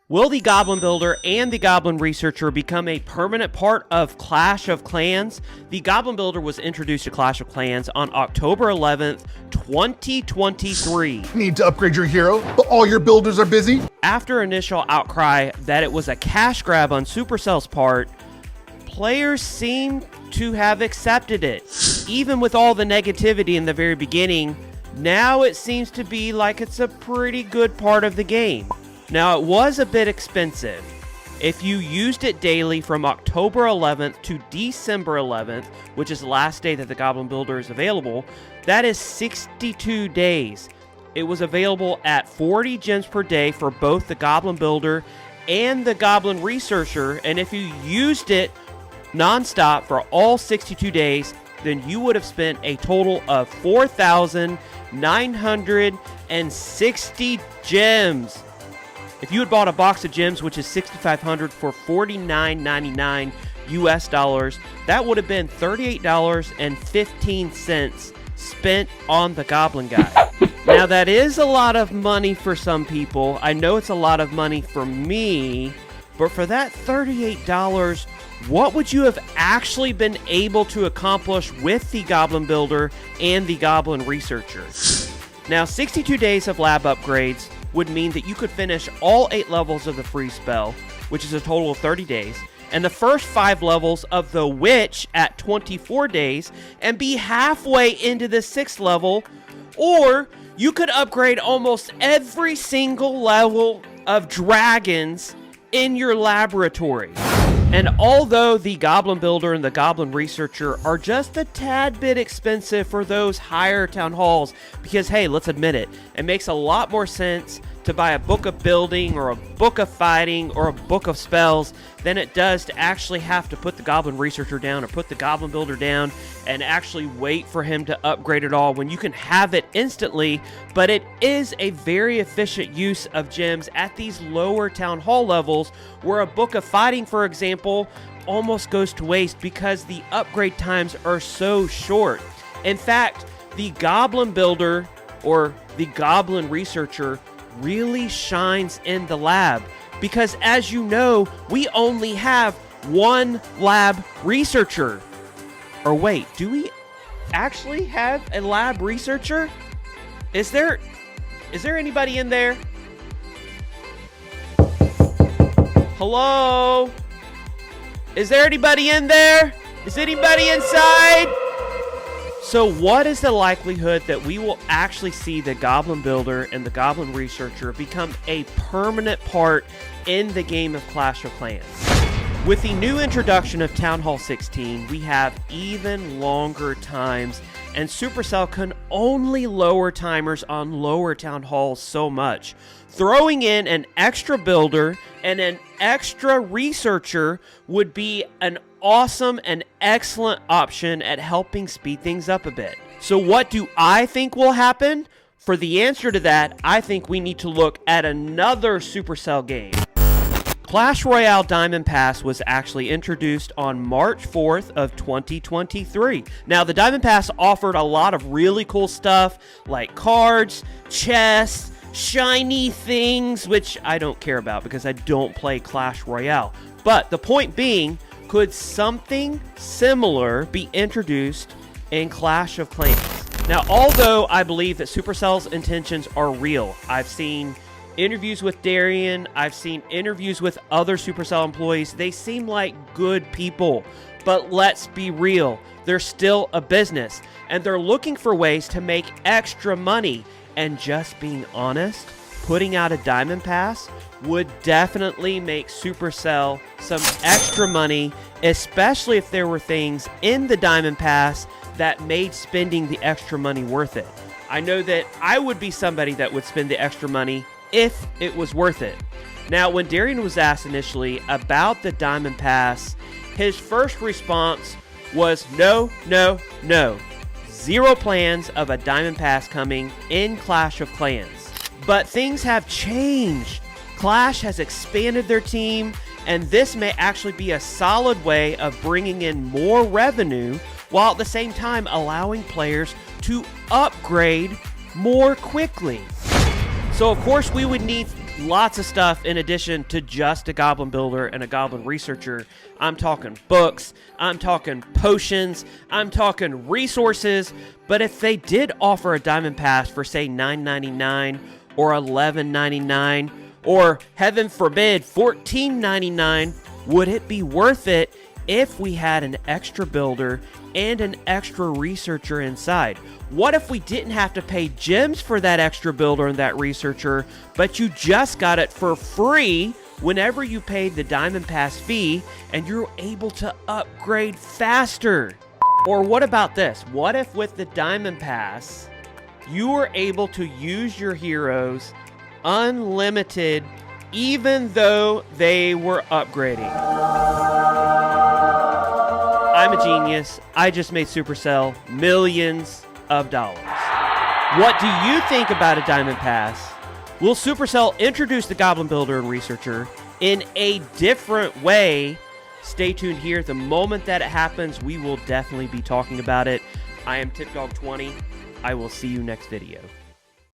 Will the Goblin Builder and the Goblin Researcher become a permanent part of Clash of Clans? The Goblin Builder was introduced to Clash of Clans on October 11th, 2023. Need to upgrade your hero, but all your builders are busy? After initial outcry that it was a cash grab on Supercell's part, players seem to have accepted it. Even with all the negativity in the very beginning, now it seems to be like it's a pretty good part of the game. Now, it was a bit expensive. If you used it daily from October 11th to December 11th, which is the last day that the Goblin Builder is available, that is 62 days. It was available at 40 gems per day for both the Goblin Builder and the Goblin Researcher, and if you used it non-stop for all 62 days, then you would have spent a total of 4,960 gems. If you had bought a box of gems, which is 6,500 for $49.99 US dollars, that would have been $38.15 spent on the Goblin Guy. Now, that is a lot of money for some people. I know it's a lot of money for me, but for that $38, what would you have actually been able to accomplish with the Goblin Builder and the Goblin Researcher? Now, 62 days of lab upgrades would mean that you could finish all 8 levels of the free spell, which is a total of 30 days, and the first 5 levels of the Witch at 24 days, and be halfway into the 6th level, or you could upgrade almost every single level of dragons in your laboratory. And although the Goblin Builder and the Goblin Researcher are just a tad bit expensive for those higher town halls, because hey, let's admit it, it makes a lot more sense to buy a book of building or a book of fighting or a book of spells than it does to actually have to put the Goblin Researcher down or put the Goblin Builder down and actually wait for him to upgrade it all when you can have it instantly. But it is a very efficient use of gems at these lower town hall levels, where a book of fighting, for example, almost goes to waste because the upgrade times are so short. In fact, the Goblin Builder or the Goblin Researcher really shines in the lab, because as you know, we only have one lab researcher. Or wait, do we actually have a lab researcher? Is there anybody in there? Hello? Is there anybody in there? Is anybody inside? So what is the likelihood that we will actually see the Goblin Builder and the Goblin Researcher become a permanent part in the game of Clash of Clans? With the new introduction of Town Hall 16, we have even longer times, and Supercell can only lower timers on lower town halls so much. Throwing in an extra builder and an extra researcher would be an awesome and excellent option at helping speed things up a bit. So what do I think will happen? For the answer to that, I think we need to look at another Supercell game. Clash Royale Diamond Pass was actually introduced on March 4th of 2023. Now, the Diamond Pass offered a lot of really cool stuff like cards, chests, shiny things, which I don't care about because I don't play Clash Royale. But the point being, could something similar be introduced in Clash of Clans? Now, although I believe that Supercell's intentions are real, I've seen interviews with Darian, I've seen interviews with other Supercell employees, they seem like good people. But let's be real, they're still a business, and they're looking for ways to make extra money. And just being honest, putting out a Diamond Pass would definitely make Supercell some extra money, especially if there were things in the Diamond Pass that made spending the extra money worth it. I know that I would be somebody that would spend the extra money if it was worth it. Now, when Darian was asked initially about the Diamond Pass, his first response was no, no, no. Zero plans of a Diamond Pass coming in Clash of Clans. But things have changed. Clash has expanded their team, and this may actually be a solid way of bringing in more revenue while at the same time allowing players to upgrade more quickly. So of course we would need lots of stuff in addition to just a Goblin Builder and a Goblin Researcher. I'm talking books, I'm talking potions, I'm talking resources. But if they did offer a Diamond Pass for, say, $9.99 or $11.99 or, heaven forbid, $14.99, would it be worth it if we had an extra builder and an extra researcher inside? What if we didn't have to pay gems for that extra builder and that researcher, but you just got it for free whenever you paid the Diamond Pass fee and you're able to upgrade faster? Or what about this? What if with the Diamond Pass, you were able to use your heroes unlimited even though they were upgrading? I'm a genius. I just made Supercell millions of dollars. What do you think about a Diamond Pass? Will Supercell introduce the Goblin Builder and Researcher in a different way? Stay tuned here. The moment that it happens, we will definitely be talking about it. I am TipDog20. I will see you next video.